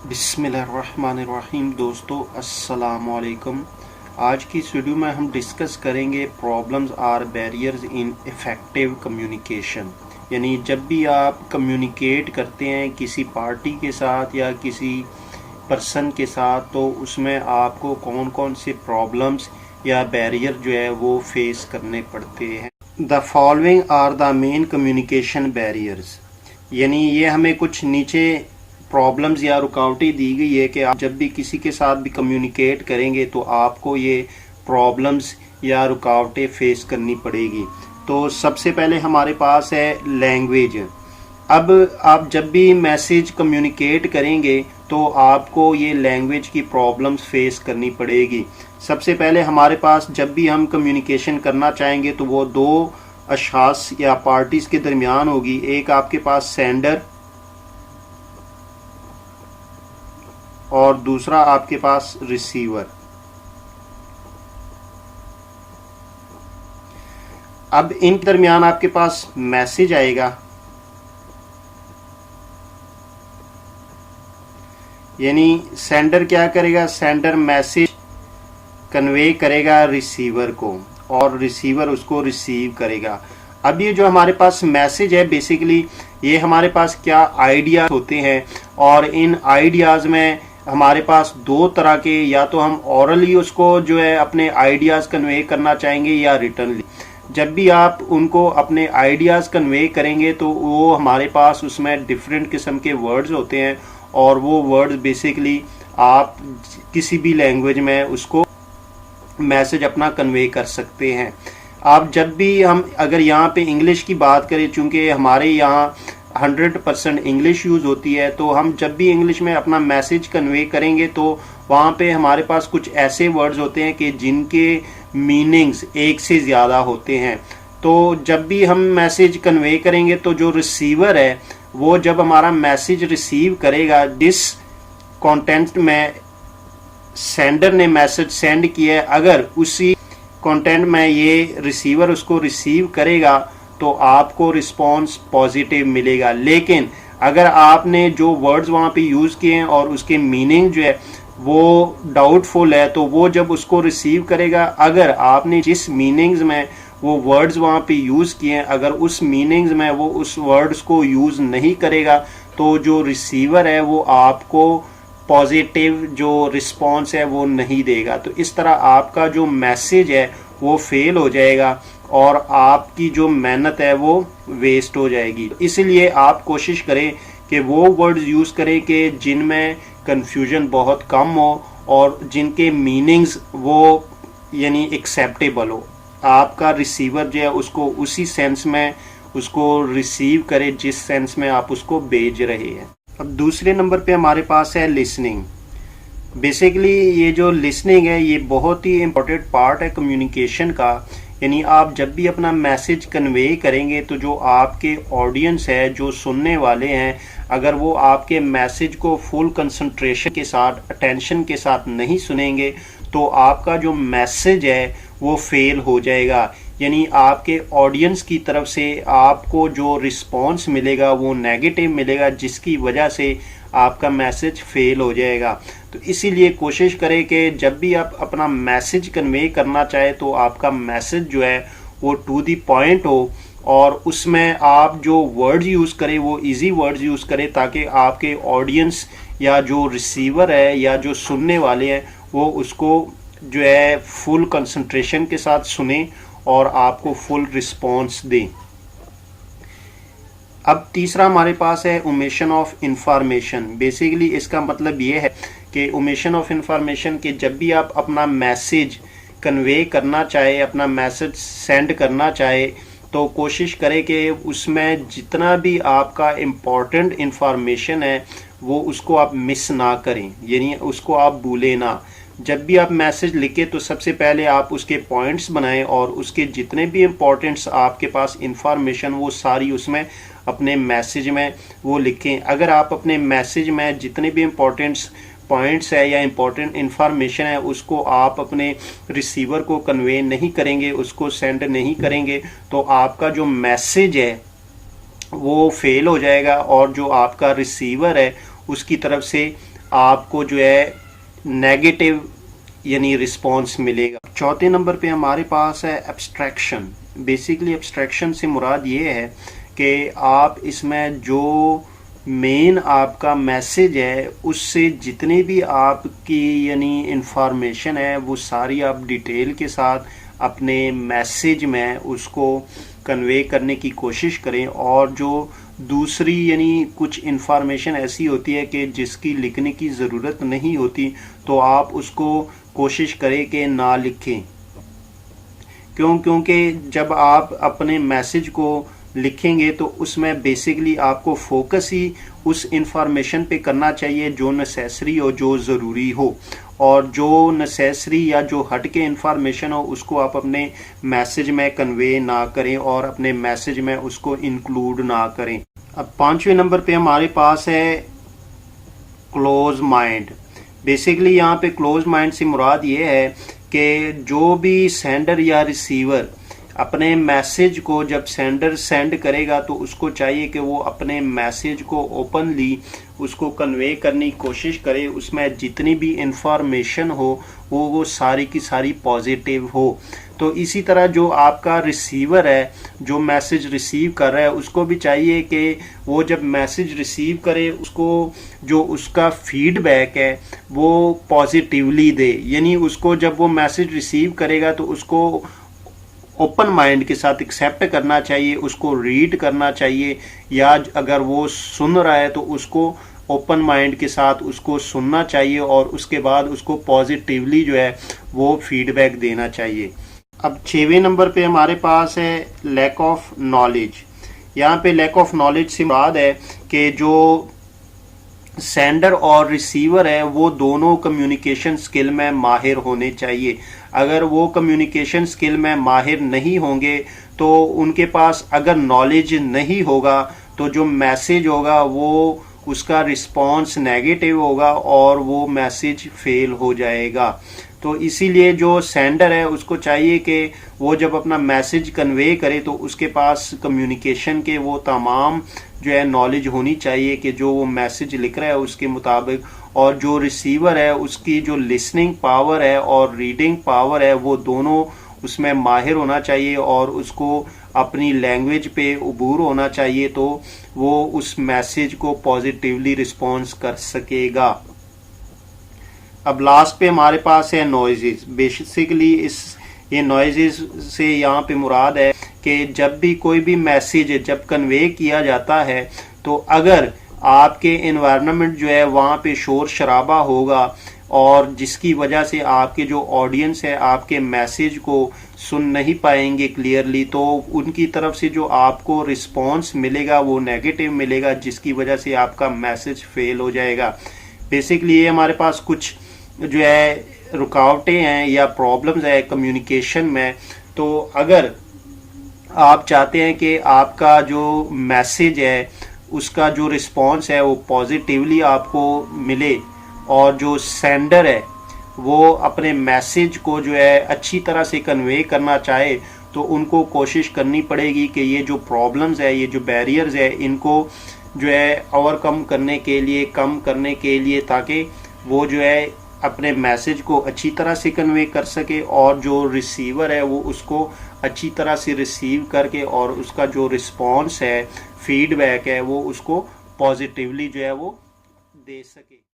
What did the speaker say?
बिस्मिल्लाहिर्रहमानिर्रहीम। दोस्तों अस्सलाम वालेकुम। आज की इस वीडियो में हम डिस्कस करेंगे problems or barriers in effective communication. यानी जब भी आप कम्युनिकेट करते हैं किसी पार्टी के साथ या किसी पर्सन के साथ, तो उसमें आपको कौन कौन से प्रॉब्लम्स या बैरियर जो है वो फेस करने पड़ते हैं। The following are the main communication barriers. यानी ये हमें कुछ नीचे प्रॉब्लम्स या रुकावटें दी गई है कि आप जब भी किसी के साथ भी कम्युनिकेट करेंगे तो आपको ये प्रॉब्लम्स या रुकावटें फेस करनी पड़ेगी। तो सबसे पहले हमारे पास है लैंग्वेज। अब आप जब भी मैसेज कम्युनिकेट करेंगे तो आपको ये लैंग्वेज की प्रॉब्लम्स फेस करनी पड़ेगी। सबसे पहले हमारे पास जब भी हम कम्युनिकेशन करना चाहेंगे तो वो दो अशख़ास या पार्टीज़ के दरमियान होगी। एक आपके पास सेंडर और दूसरा आपके पास रिसीवर। अब इन दरमियान आपके पास मैसेज आएगा, यानी सेंडर क्या करेगा, सेंडर मैसेज कन्वे करेगा रिसीवर को और रिसीवर उसको रिसीव करेगा। अब ये जो हमारे पास मैसेज है, बेसिकली ये हमारे पास क्या आइडियाज होते हैं, और इन आइडियाज में हमारे पास दो तरह के, या तो हम ओरली उसको जो है अपने आइडियाज कन्वे करना चाहेंगे या रिटनली। जब भी आप उनको अपने आइडियाज कन्वे करेंगे तो वो हमारे पास उसमें डिफरेंट किस्म के वर्ड्स होते हैं, और वो वर्ड्स बेसिकली आप किसी भी लैंग्वेज में उसको मैसेज अपना कन्वे कर सकते हैं। आप जब भी हम अगर यहाँ पे इंग्लिश की बात करें, चूँकि हमारे यहाँ 100% इंग्लिश यूज़ होती है, तो हम जब भी इंग्लिश में अपना मैसेज कन्वे करेंगे तो वहाँ पे हमारे पास कुछ ऐसे वर्ड्स होते हैं कि जिनके मीनिंग्स एक से ज़्यादा होते हैं। तो जब भी हम मैसेज कन्वे करेंगे तो जो रिसीवर है वो जब हमारा मैसेज रिसीव करेगा, जिस कंटेंट में सेंडर ने मैसेज सेंड किया है, अगर उसी कंटेंट में ये रिसीवर उसको रिसीव करेगा तो आपको रिस्पॉन्स पॉजिटिव मिलेगा। लेकिन अगर आपने जो वर्ड्स वहाँ पे यूज़ किए हैं और उसके मीनिंग जो है वो डाउटफुल है, तो वो जब उसको रिसीव करेगा, अगर आपने जिस मीनिंग्स में वो वर्ड्स वहाँ पे यूज़ किए हैं, अगर उस मीनिंग्स में वो उस वर्ड्स को यूज़ नहीं करेगा, तो जो रिसीवर है वो आपको पॉजिटिव जो रिस्पॉन्स है वो नहीं देगा। तो इस तरह आपका जो मैसेज है वो फेल हो जाएगा और आपकी जो मेहनत है वो वेस्ट हो जाएगी। इसलिए आप कोशिश करें कि वो वर्ड्स यूज़ करें कि जिनमें कन्फ्यूजन बहुत कम हो और जिनके मीनिंग्स वो यानी एक्सेप्टेबल हो। आपका रिसीवर जो है उसको उसी सेंस में उसको रिसीव करे जिस सेंस में आप उसको भेज रहे हैं। अब दूसरे नंबर पे हमारे पास है लिसनिंग। बेसिकली ये जो लिसनिंग है ये बहुत ही इम्पोर्टेंट पार्ट है कम्युनिकेशन का। यानी आप जब भी अपना मैसेज कन्वे करेंगे तो जो आपके ऑडियंस है, जो सुनने वाले हैं, अगर वो आपके मैसेज को फुल कंसंट्रेशन के साथ, अटेंशन के साथ नहीं सुनेंगे तो आपका जो मैसेज है वो फेल हो जाएगा। यानी आपके ऑडियंस की तरफ से आपको जो रिस्पॉन्स मिलेगा वो नेगेटिव मिलेगा, जिसकी वजह से आपका मैसेज फेल हो जाएगा। तो इसीलिए कोशिश करें कि जब भी आप अपना मैसेज कन्वे करना चाहे तो आपका मैसेज जो है वो टू दी पॉइंट हो, और उसमें आप जो वर्ड्स यूज़ करें वो इजी वर्ड्स यूज़ करें, ताकि आपके ऑडियंस या जो रिसीवर है या जो सुनने वाले हैं वो उसको जो है फुल कंसंट्रेशन के साथ सुने और आपको फुल रिस्पॉन्स दें। अब तीसरा हमारे पास है ओमिशन ऑफ इंफॉर्मेशन। बेसिकली इसका मतलब ये है कि ओमिशन ऑफ इंफॉर्मेशन कि जब भी आप अपना मैसेज कन्वे करना चाहे, अपना मैसेज सेंड करना चाहे, तो कोशिश करें कि उसमें जितना भी आपका इम्पोर्टेंट इंफॉर्मेशन है वो उसको आप मिस ना करें, यानी उसको आप भूलें ना। जब भी आप मैसेज लिखें तो सबसे पहले आप उसके पॉइंट्स बनाएं और उसके जितने भी इम्पोर्टेंट्स आपके पास इंफॉर्मेशन वो सारी उसमें अपने मैसेज में वो लिखें। अगर आप अपने मैसेज में जितने भी इम्पोर्टेंट्स पॉइंट्स है या इम्पोर्टेंट इंफॉर्मेशन है उसको आप अपने रिसीवर को कन्वे नहीं करेंगे, उसको सेंड नहीं करेंगे, तो आपका जो मैसेज है वो फेल हो जाएगा और जो आपका रिसीवर है उसकी तरफ से آپ کو جو ہے نیگیٹو یعنی رسپانس ملے گا۔ چوتھے نمبر پہ ہمارے پاس ہے ایبسٹریکشن۔ بیسیکلی ایبسٹریکشن سے مراد یہ ہے کہ آپ اس میں جو مین آپ کا میسج ہے اس سے جتنے بھی آپ کی یعنی انفارمیشن ہے وہ ساری آپ ڈیٹیل کے ساتھ اپنے میسج میں اس کو کنوے کرنے کی کوشش کریں، اور جو دوسری یعنی کچھ انفارمیشن ایسی ہوتی ہے کہ جس کی لکھنے کی ضرورت نہیں ہوتی تو آپ اس کو کوشش کریں کہ نہ لکھیں۔ کیونکہ جب آپ اپنے میسج کو لکھیں گے تو اس میں بیسیکلی آپ کو فوکس ہی اس انفارمیشن پہ کرنا چاہیے جو نیسیسری ہو، جو ضروری ہو، اور جو نیسیسری یا جو ہٹ کے انفارمیشن ہو اس کو آپ اپنے میسج میں کنوے نہ کریں اور اپنے میسج میں اس کو انکلوڈ نہ کریں۔ اب پانچویں نمبر پہ ہمارے پاس ہے کلوز مائنڈ۔ بیسیکلی یہاں پہ کلوز مائنڈ سے مراد یہ ہے کہ جو بھی سینڈر یا ریسیور اپنے میسج کو جب سینڈر سینڈ کرے گا تو اس کو چاہیے کہ وہ اپنے میسج کو اوپنلی اس کو کنوے کرنے کی کوشش کرے، اس میں جتنی بھی انفارمیشن ہو وہ ساری کی ساری پازیٹیو ہو۔ تو اسی طرح جو آپ کا ریسیور ہے جو میسج ریسیو کر رہا ہے اس کو بھی چاہیے کہ وہ جب میسج ریسیو کرے اس کو جو اس کا فیڈ بیک ہے وہ پازیٹیولی دے، یعنی اس کو جب وہ میسج ریسیو کرے گا تو اس کو اوپن مائنڈ کے ساتھ ایکسیپٹ کرنا چاہیے، اس کو ریڈ کرنا چاہیے، یا اگر وہ سن رہا ہے تو اس کو اوپن مائنڈ کے ساتھ اس کو سننا چاہیے اور اس کے بعد اس کو پازیٹیولی جو ہے وہ فیڈ بیک دینا چاہیے۔ اب 6ویں نمبر پہ ہمارے پاس ہے لیک آف نالج۔ یہاں پہ لیک آف نالج سے مراد ہے کہ جو سینڈر اور ریسیور ہے وہ دونوں کمیونیکیشن سکل میں ماہر ہونے چاہیے۔ اگر وہ کمیونیکیشن سکل میں ماہر نہیں ہوں گے تو ان کے پاس اگر نالج نہیں ہوگا تو جو میسج ہوگا وہ اس کا رسپانس نیگیٹو ہوگا اور وہ میسج فیل ہو جائے گا۔ تو اسی لیے جو سینڈر ہے اس کو چاہیے کہ وہ جب اپنا میسج کنوے کرے تو اس کے پاس کمیونیکیشن کے وہ تمام جو ہے نالج ہونی چاہیے کہ جو وہ میسج لکھ رہا ہے اس کے مطابق، اور جو ریسیور ہے اس کی جو لسننگ پاور ہے اور ریڈنگ پاور ہے وہ دونوں اس میں ماہر ہونا چاہیے اور اس کو اپنی لینگویج پہ عبور ہونا چاہیے تو وہ اس میسج کو پازیٹیولی رسپانس کر سکے گا۔ اب لاسٹ پہ ہمارے پاس ہے نوائزز۔ بیسیکلی یہ نوائزز سے یہاں پہ مراد ہے کہ جب بھی کوئی بھی میسیج جب کنوے کیا جاتا ہے تو اگر آپ کے انوائرنمنٹ جو ہے وہاں پہ شور شرابہ ہوگا اور جس کی وجہ سے آپ کے جو آڈینس ہے آپ کے میسیج کو سن نہیں پائیں گے کلیئرلی، تو ان کی طرف سے جو آپ کو رسپانس ملے گا وہ نیگیٹو ملے گا جس کی وجہ سے آپ کا میسیج فیل ہو جائے گا۔ بیسیکلی یہ ہمارے پاس کچھ جو ہے رکاوٹیں ہیں یا پرابلمز ہے کمیونیکیشن میں۔ تو اگر آپ چاہتے ہیں کہ آپ کا جو میسیج ہے اس کا جو رسپانس ہے وہ پازیٹیولی آپ کو ملے اور جو سینڈر ہے وہ اپنے میسیج کو جو ہے اچھی طرح سے کنوے کرنا چاہے تو ان کو کوشش کرنی پڑے گی کہ یہ جو پرابلمز ہے، یہ جو بیریئرز ہے، ان کو جو ہے اوور کم کرنے کے لیے، کم کرنے کے لیے، تاکہ وہ جو ہے اپنے میسیج کو اچھی طرح سے کنوے کر سکے اور جو ریسیور ہے وہ اس کو اچھی طرح سے ریسیو کر کے اور اس کا جو رسپانس ہے، فیڈ بیک ہے، وہ اس کو پازیٹیولی جو ہے وہ دے سکے۔